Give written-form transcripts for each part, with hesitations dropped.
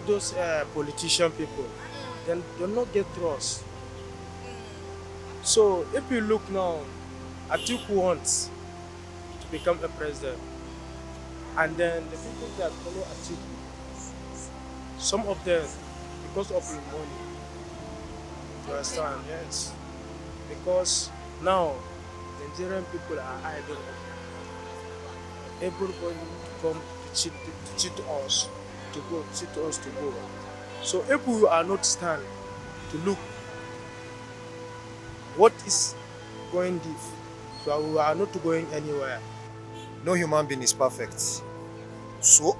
those politician people, then do not get trust. So if you look now, Atiku wants to become a president, and then the people that follow Atiku, some of them, because of the money, you understand? Yes, because now Nigerian people are idle. Everybody come to cheat us to go, cheat us to go. So if we are not stand to look what is going deep, so we are not going anywhere. No human being is perfect. So,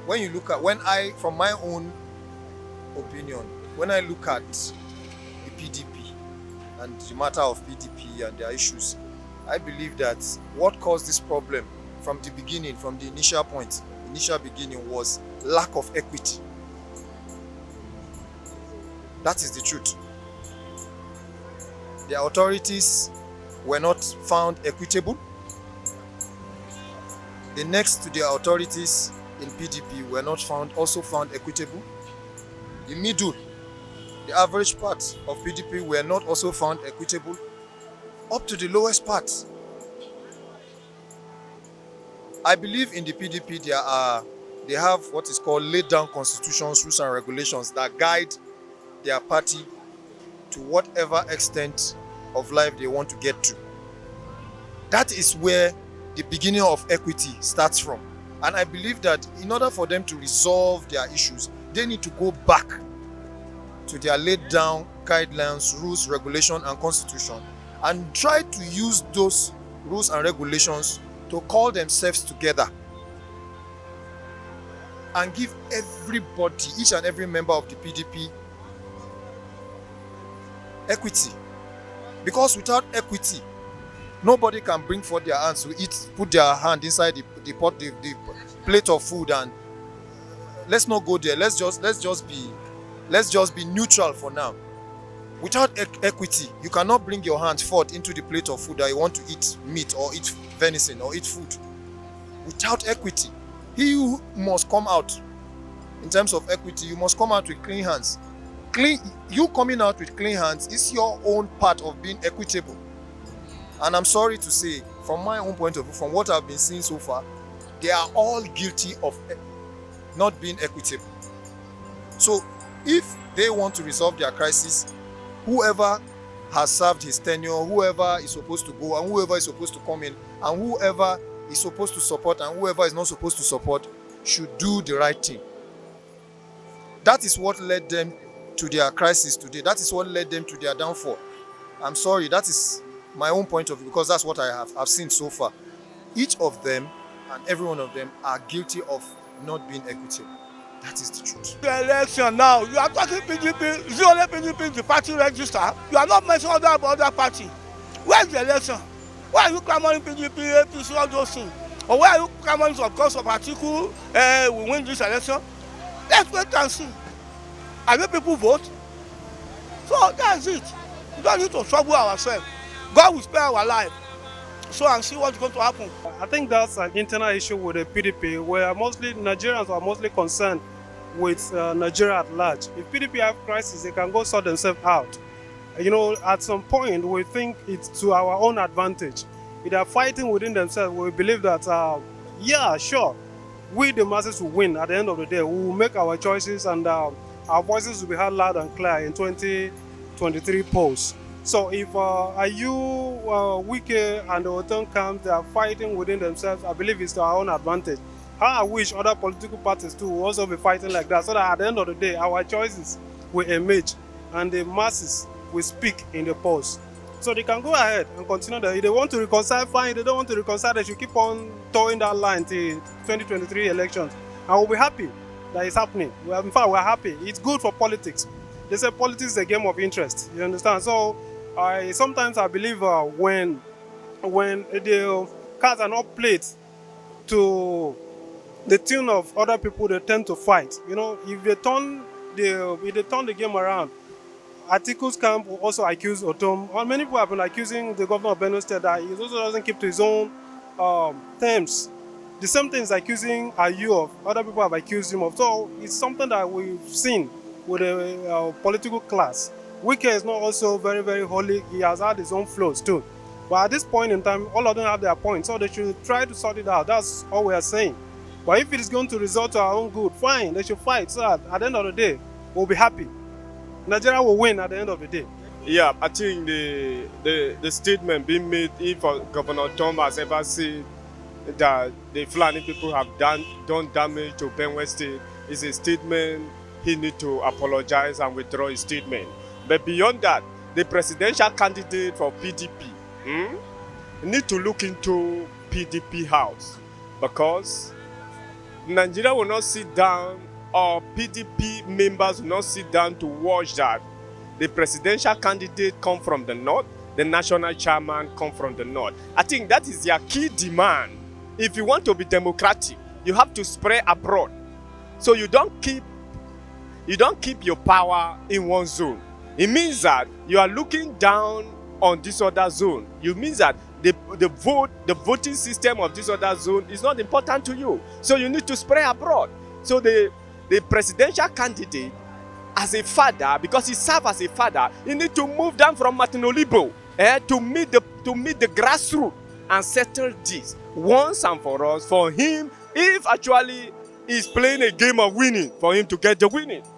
when you look at, from my own opinion, when I look at the PDP and the matter of PDP and their issues, I believe that what caused this problem from the beginning, from the initial point, initial beginning, was lack of equity. That is the truth. The authorities were not found equitable. The next to the authorities in PDP were not also found equitable. The middle, the average part of PDP were not also found equitable. Up to the lowest part. I believe in the PDP they have what is called laid down constitutions, rules and regulations that guide their party to whatever extent of life they want to get to. That is where the beginning of equity starts from. And I believe that in order for them to resolve their issues, they need to go back to their laid down guidelines, rules, regulation, and constitution, and try to use those rules and regulations to call themselves together and give everybody, each and every member of the PDP, equity. Because without equity, nobody can bring forth their hands to eat, put their hand inside the plate of food, and let's not go there. Let's just be neutral for now. Without equity, you cannot bring your hand forth into the plate of food that you want to eat meat or eat venison or eat food. Without equity, he must come out. In terms of equity, you must come out with clean hands. You coming out with clean hands is your own part of being equitable. And I'm sorry to say, from my own point of view, from what I've been seeing so far, they are all guilty of not being equitable. So if they want to resolve their crisis, whoever has served his tenure, whoever is supposed to go and whoever is supposed to come in, and whoever is supposed to support and whoever is not supposed to support, should do the right thing. That is what led them to their crisis today. That is what led them to their downfall. I'm sorry, that is my own point of view, because that's what I've seen so far. Each of them and every one of them are guilty of not being equitable. That is the truth. The election now, you are talking PDP, is it only PDP the party register? You are not mentioning other party. Where is the election? Why are you clamoring PDP, APC, all those things? Or why are you clamoring because of Atiku, we win this election? Let's wait and see. Are you people vote? So that's it. We don't need to trouble ourselves. God will spare our life. So and see what's going to happen. I think that's an internal issue with the PDP, where mostly Nigerians are mostly concerned with Nigeria at large. If PDP have crisis, they can go sort themselves out. You know, at some point, we think it's to our own advantage. If they are fighting within themselves, we believe that, yeah, sure, we the masses will win at the end of the day. We will make our choices, and our voices will be heard loud and clear in 2023 polls. So if Wike and the Ortom camps, they are fighting within themselves, I believe it's to our own advantage. How I wish other political parties too will also be fighting like that, so that at the end of the day, our choices will emerge and the masses will speak in the polls. So they can go ahead and continue that. If they want to reconcile, fine. If they don't want to reconcile, they should keep on towing that line till 2023 elections. And we'll be happy that it's happening. In fact, we're happy. It's good for politics. They say politics is a game of interest. You understand? So sometimes I believe when the cards are not played to the tune of other people, they tend to fight. You know, if they turn the game around, Atiku's camp will also accuse Ortom. Well, many people have been accusing the governor of Benue State that he also doesn't keep to his own terms. The same thing is accusing Ayu of, other people have accused him of. So it's something that we've seen with the political class. Wike is not also very, very holy. He has had his own flaws too. But at this point in time, all of them have their points, so they should try to sort it out. That's all we are saying. But if it is going to result to our own good, fine, they should fight so that at the end of the day, we'll be happy. Nigeria will win at the end of the day. Yeah, I think the statement being made, if Governor Ortom has ever said that the Fulani people have done damage to Benue State, is a statement he need to apologize and withdraw his statement. But beyond that, the presidential candidate for PDP need to look into PDP house, because Nigeria will not sit down, or PDP members will not sit down to watch that the presidential candidate come from the north, the national chairman come from the north. I think that is their key demand. If you want to be democratic, you have to spread abroad. So you don't keep your power in one zone. It means that you are looking down on this other zone. It means that the voting system of this other zone is not important to you. So you need to spread abroad. So the presidential candidate, as a father, because he serves as a father, he need to move down from Martin Olibo to meet the grassroots and settle this once and for all. For him, if actually he's playing a game of winning, for him to get the winning.